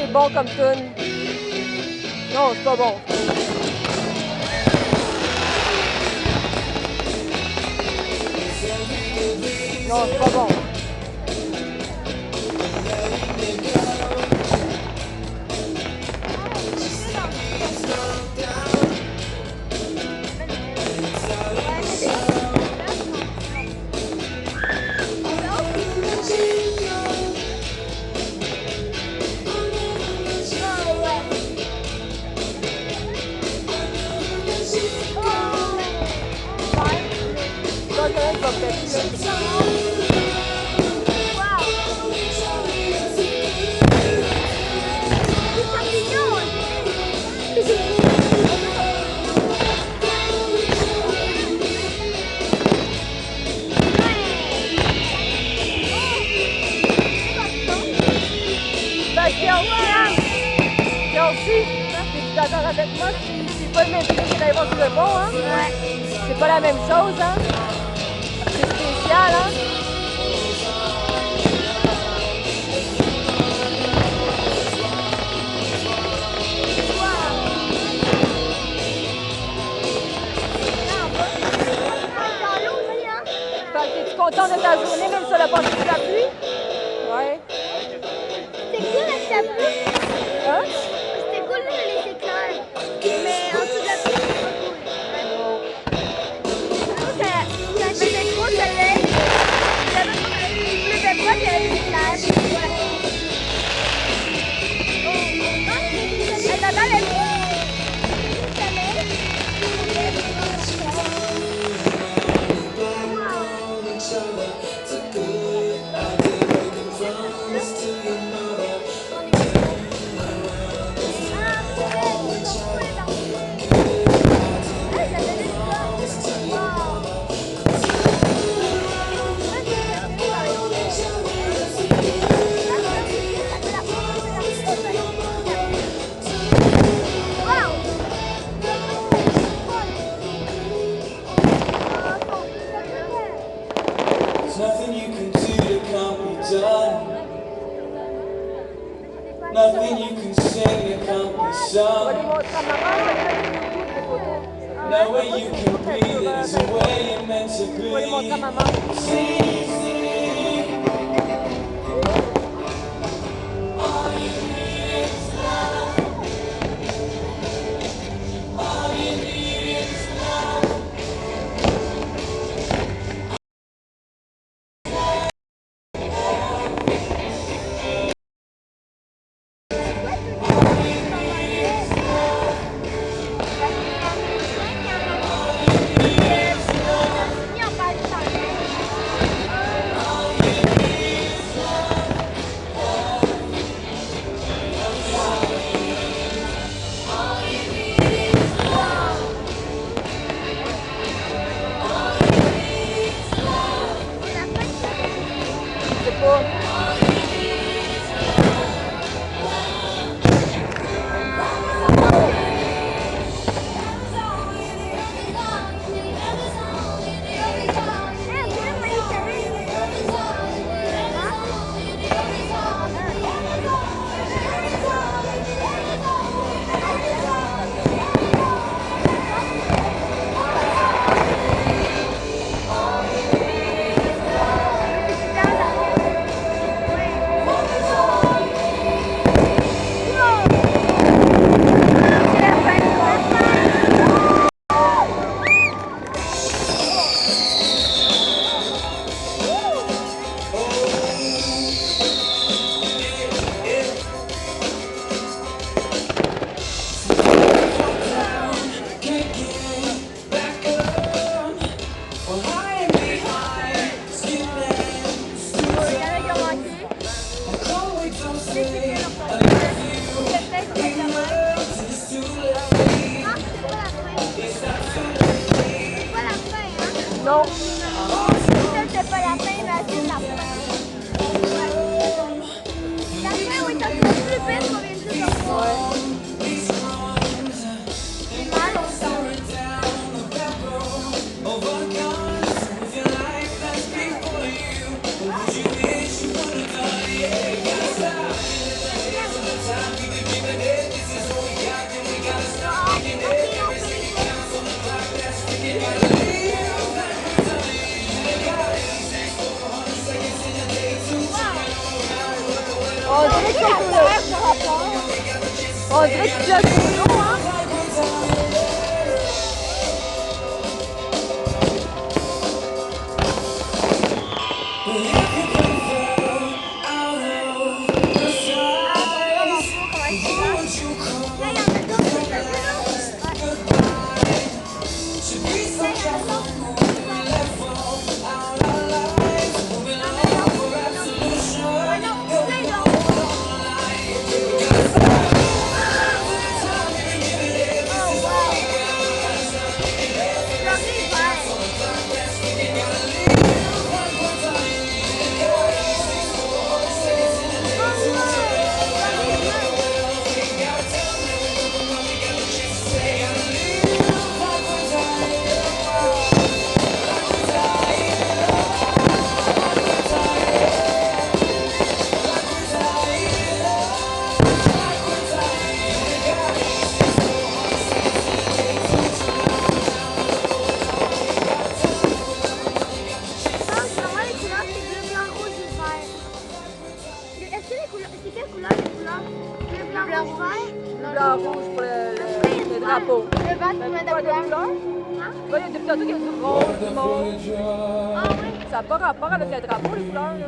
c'est bon comme tune? Non, c'est pas bon. Non, c'est pas bon. D'accord avec moi, c'est pas le même film que d'aller voir sur le pont, hein? Ouais. C'est pas la même chose, hein? C'est spécial, hein? Es-tu content de ta journée, même sur le pont de la pluie? Ouais. C'est cool avec la pluie? Hein? C'était cool de les éclairs. Mais en dessous de la pluie, c'est pas cool. Quand il faisait trop soleil, il pleuvait pas, il y avait des éclairs. Elle a dans la pluie. Nothing you can do that can't be done. Nothing you can sing that can't be sung. No way you can be, there's a way you're meant to be. See, all you need is love. All you need is love. Non. C'est pas la fin, mais c'est la fin. La fin, oui, t'as plus vite qu'on vient de dire. Mal au sang. Time On dirait qu'il pleut trop chaud, hein? Blanc, rouge pour le drapeau. Le vent, tu mets de couleur. Il y a depuis tantôt qu'il y a du rose, du mauve. Ah oui. Ça n'a pas rapport avec le drapeau, les couleurs. là.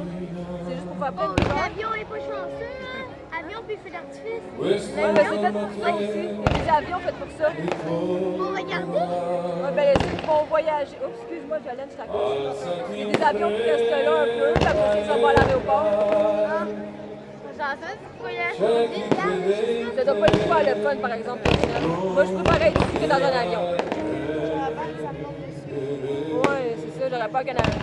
C'est juste pour faire plein de couleurs. L'avion est pas chanceux, hein? Avion puis feu d'artifice. Ouais, mais c'est fait pour ça aussi. Il y a des avions faits pour ça. Pour regarder. Ouais, ben, ceux qui vont voyager. Oups, excuse-moi, Jolène, je t'accorde. Il y a des avions qui restent là un peu, puis après, ils s'en vont à l'aéroport. Genre ça, c'est pour voyager. Ça doit pas être quoi le fun, par exemple. Moi, je préférerais être ici que dans un avion. Ouais, c'est ça, j'aurais peur qu'un avion.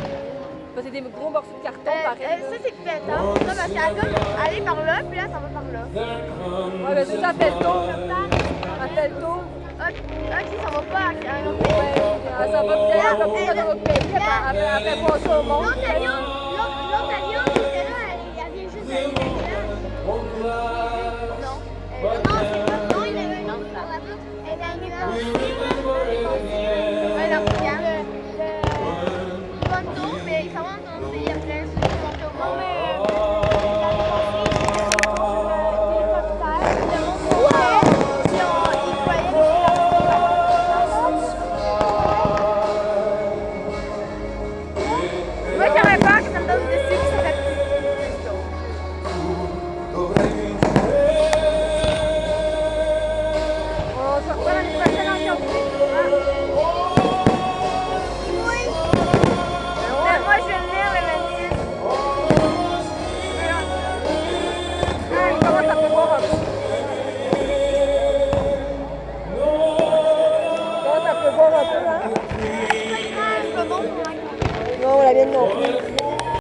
Parce que c'est des gros morceaux de carton, pareil. Ça, c'est pétant. Ça, parce qu'elle doit aller par là, puis là, ça va par là. Ouais, mais ça fait le tour. Ça fait le tour. Ok, ça va pas à un autre pays. Ouais, ça va peut-être comme ça dans notre pays. Elle fait pas ça au monde. Non, l'avion,